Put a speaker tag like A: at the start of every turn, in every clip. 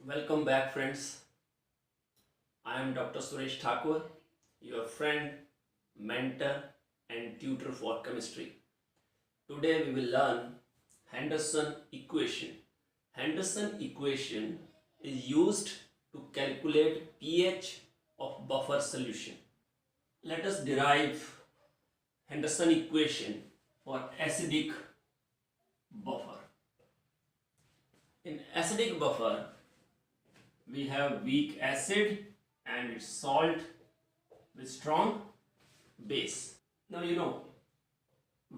A: Welcome back, friends. I am Dr. Suresh Thakur, your friend, mentor and tutor for chemistry. Today we will learn Henderson equation. Henderson equation is used to calculate pH of buffer solution. Let us derive Henderson equation for acidic buffer. In acidic buffer, we have weak acid and its salt with strong base. Now you know,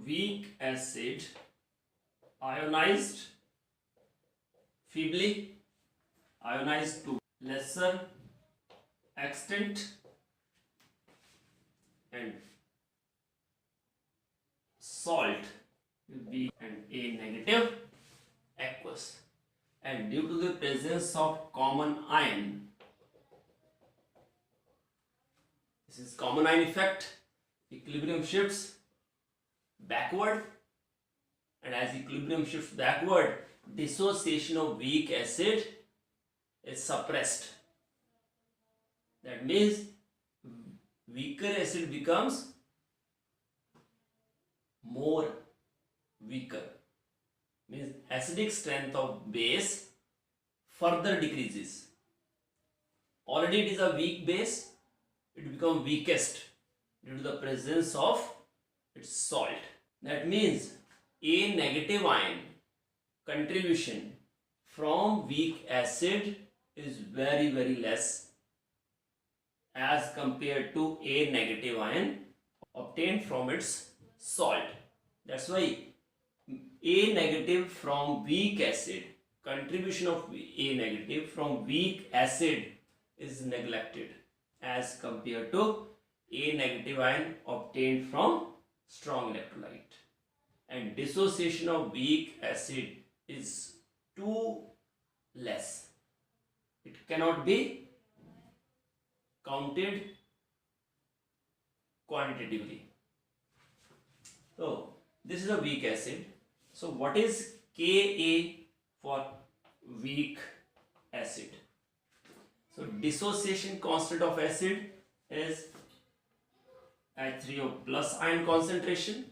A: weak acid ionized feebly, ionized to lesser extent, and salt will be an A negative aqueous. And due to the presence of common ion, this is common ion effect, equilibrium shifts backward, and as equilibrium shifts backward, dissociation of weak acid is suppressed. That means weaker acid becomes more weaker. Means acidic strength of base further decreases. Already it is a weak base, it becomes weakest due to the presence of its salt. That means A negative ion contribution from weak acid is very less as compared to A negative ion obtained from its salt. That's why A negative from weak acid, contribution of A negative from weak acid is neglected as compared to A negative ion obtained from strong electrolyte. And dissociation of weak acid is too less. It cannot be counted quantitatively. So this is a weak acid. So what is Ka for weak acid? So dissociation constant of acid is H3O plus ion concentration,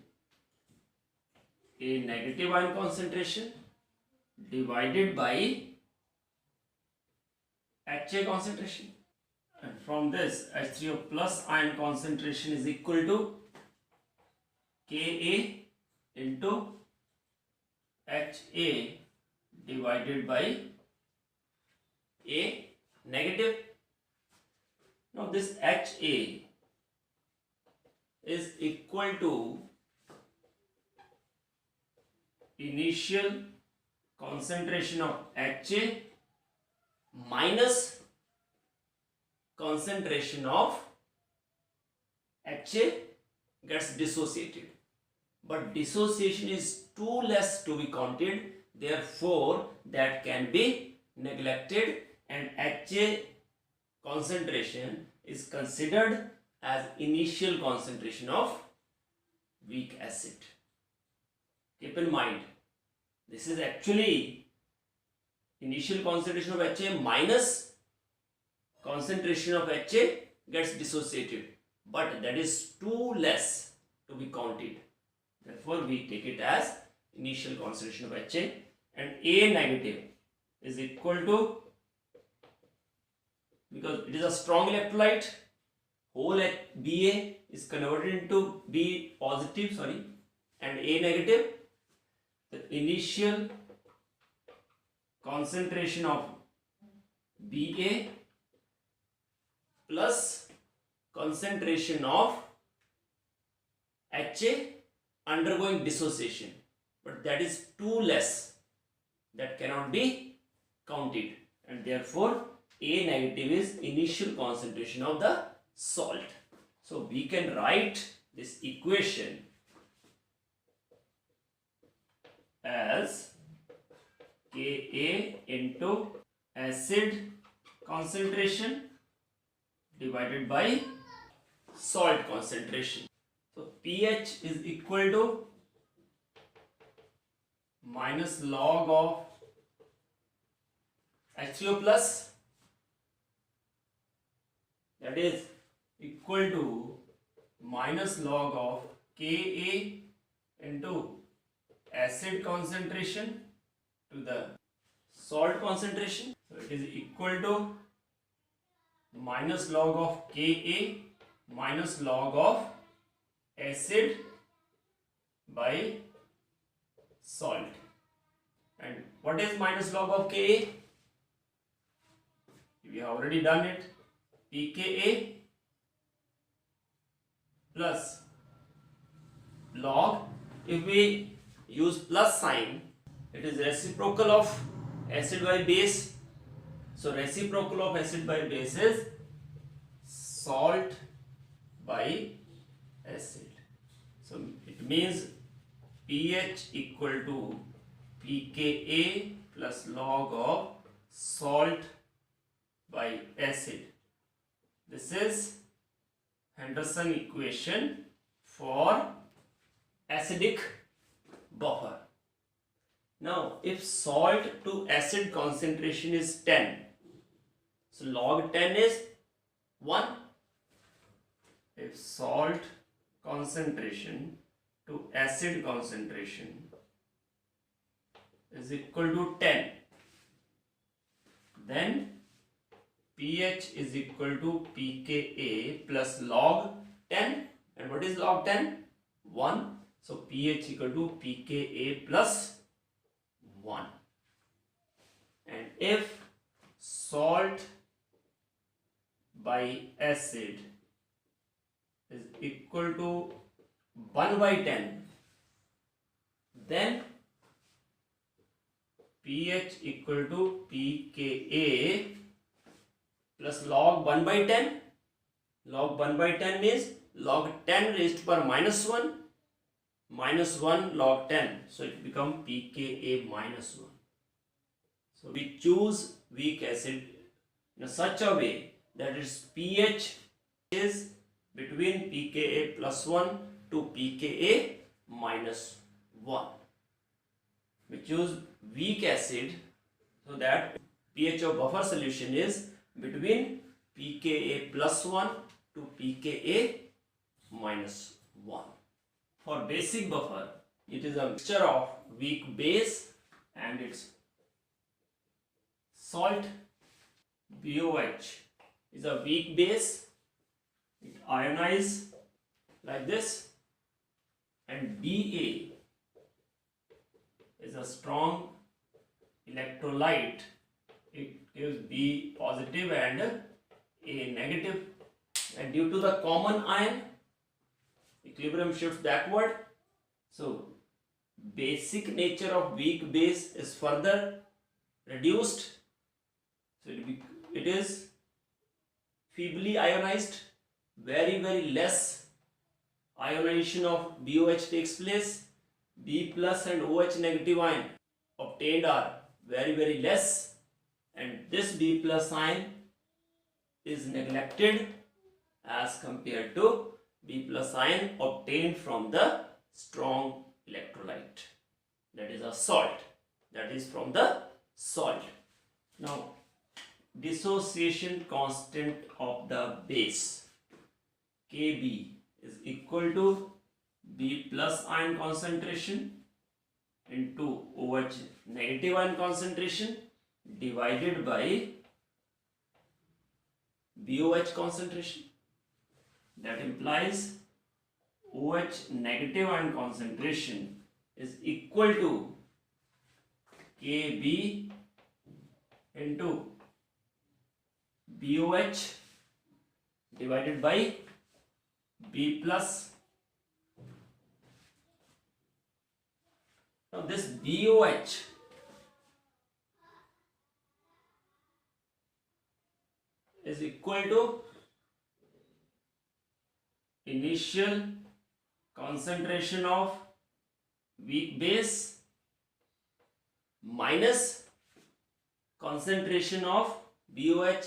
A: A negative ion concentration divided by Ha concentration. And from this, H3O plus ion concentration is equal to Ka into Ha divided by A negative. Now this Ha is equal to initial concentration of Ha minus concentration of Ha gets dissociated. But dissociation is too less to be counted, therefore that can be neglected, and Ha concentration is considered as initial concentration of weak acid. Keep in mind, this is actually initial concentration of Ha minus concentration of Ha gets dissociated, but that is too less to be counted. Therefore, we take it as initial concentration of Ha, and A negative is equal to, because it is a strong electrolyte, whole Ba is converted into B positive, and A negative. The initial concentration of Ba plus concentration of Ha undergoing dissociation, but that is too less, that cannot be counted, and therefore A negative is initial concentration of the salt. So we can write this equation as Ka into acid concentration divided by salt concentration. So pH is equal to minus log of H3O plus, that is equal to minus log of Ka into acid concentration to the salt concentration. So it is equal to minus log of Ka minus log of acid by salt. And what is minus log of Ka? We have already done it. pKa plus log, if we use plus sign, it is reciprocal of acid by base. So reciprocal of acid by base is salt by acid. So it means pH equal to pKa plus log of salt by acid. This is Henderson equation for acidic buffer. Now if salt to acid concentration is 10, so log 10 is 1. If salt concentration to acid concentration is equal to 10, then pH is equal to pKa plus log 10. And what is log 10? 1. So pH equal to pKa plus 1. And if salt by acid is equal to 1 by 10, then pH equal to pKa plus log 1 by 10. Log 1 by 10 means log 10 raised to power minus 1 minus 1 log 10. So it becomes pKa minus 1. So we choose weak acid in such a way that its pH is between pKa plus 1 to pKa minus 1. We choose weak acid so that pH of buffer solution is between pKa plus 1 to pKa minus 1. For basic buffer, it is a mixture of weak base and its salt. BOH is a weak base, it ionizes like this, and BA is a strong electrolyte, it gives B positive and A negative, and due to the common ion, equilibrium shifts backward. So basic nature of weak base is further reduced. So it is feebly ionized, very less ionization of BOH takes place. B plus and OH negative ion obtained are very less, and this B plus ion is neglected as compared to B plus ion obtained from the strong electrolyte, that is a salt, that is from the salt. Now dissociation constant of the base Kb is equal to B plus ion concentration into OH negative ion concentration divided by BOH concentration. That implies OH negative ion concentration is equal to Kb into BOH divided by B plus. Now this BOH is equal to initial concentration of weak base minus concentration of BOH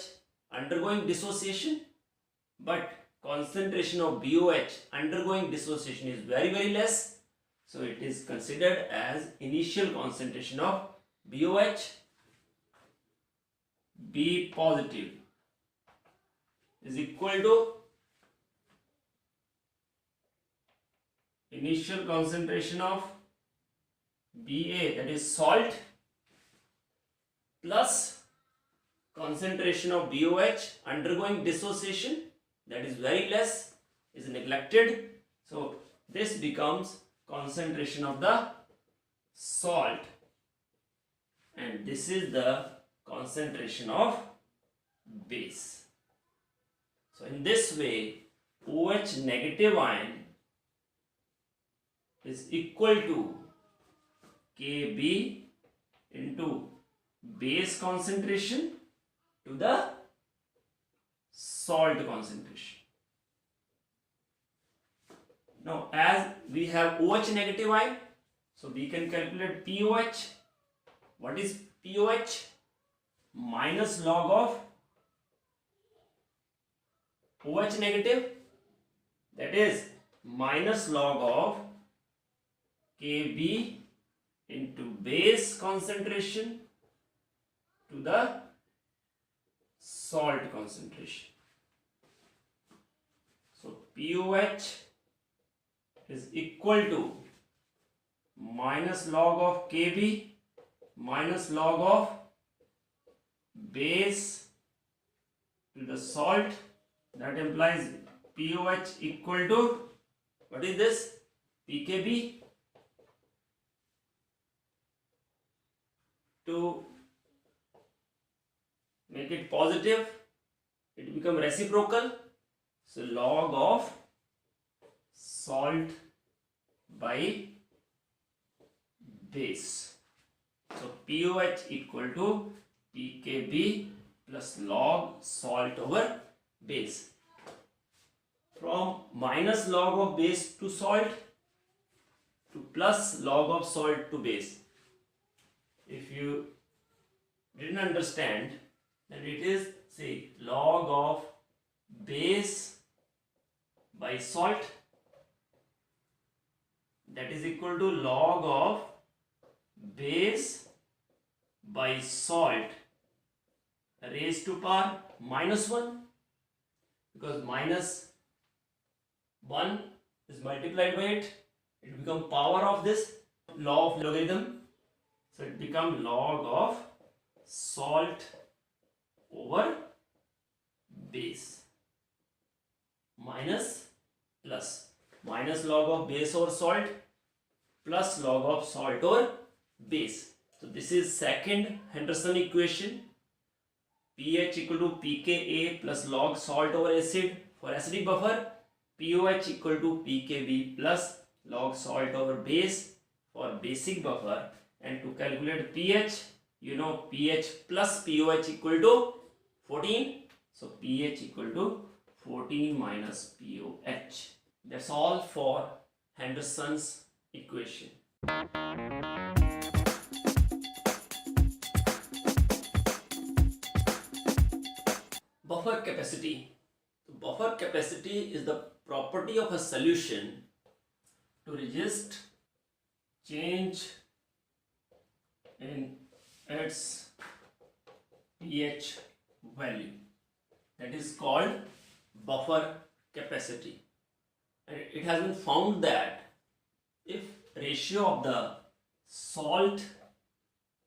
A: undergoing dissociation, but concentration of BOH undergoing dissociation is very less, so it is considered as initial concentration of BOH. B positive is equal to initial concentration of Ba, that is salt, plus concentration of BOH undergoing dissociation, that is very less, is neglected. So this becomes concentration of the salt, and this is the concentration of base. So in this way, OH negative ion is equal to Kb into base concentration to the salt concentration. Now as we have OH negative ion, so we can calculate POH. What is POH? Minus log of OH negative, that is minus log of Kb into base concentration to the salt concentration. So POH is equal to minus log of Kb minus log of base to the salt. That implies POH equal to, what is this? PKB. To make it positive, it becomes reciprocal. So log of salt by base. So POH equal to PKB plus log salt over base. From minus log of base to salt to plus log of salt to base. If you didn't understand, then it is, say, log of base by salt, that is equal to log of base by salt raised to power minus 1, because minus 1 is multiplied by it becomes power of this law of logarithm. So it becomes log of salt over base minus plus, minus log of base over salt plus log of salt over base. So this is second Henderson equation. pH equal to pKa plus log salt over acid for acidic buffer. POH equal to pKb plus log salt over base for basic buffer. And to calculate pH, you know pH plus POH equal to 14. So pH equal to 14 minus POH. That's all for Henderson's equation. Buffer capacity. Buffer capacity is the property of a solution to resist change in its pH value. That is called buffer capacity. And it has been found that if ratio of the salt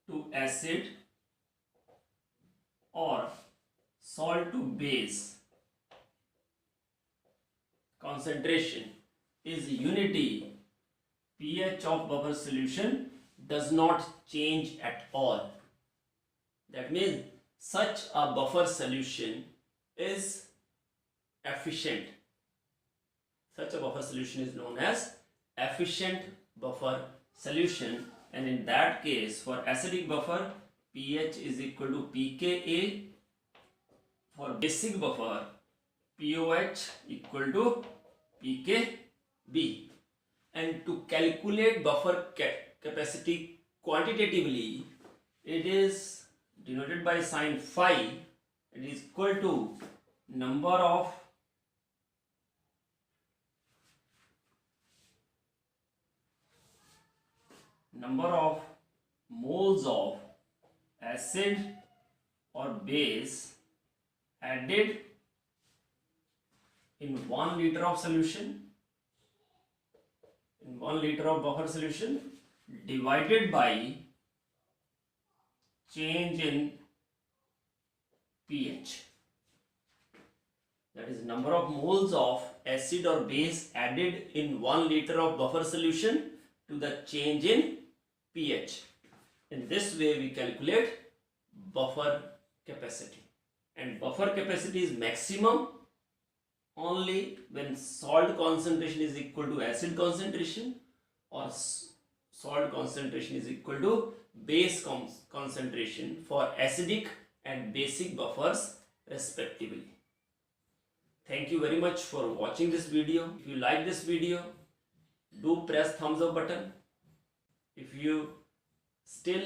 A: to acid or salt to base concentration is unity, pH of buffer solution does not change at all. That means such a buffer solution is efficient. Such a buffer solution is known as efficient buffer solution, and in that case for acidic buffer pH is equal to pKa, for basic buffer POH equal to pKb. And to calculate buffer capacity quantitatively, it is denoted by sign phi. It is equal to number of number of moles of acid or base added in 1 liter of solution, in 1 liter of buffer solution, divided by change in pH. That is number of moles of acid or base added in 1 liter of buffer solution to the change in pH. In this way we calculate buffer capacity, and buffer capacity is maximum only when salt concentration is equal to acid concentration or salt concentration is equal to base concentration for acidic and basic buffers respectively. Thank you very much for watching this video. If you like this video, do press thumbs up button. If you still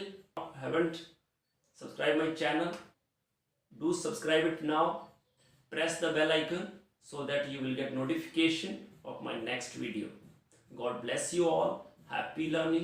A: haven't subscribed my channel, do subscribe it now. Press the bell icon so that you will get notification of my next video. God bless you all. Happy learning.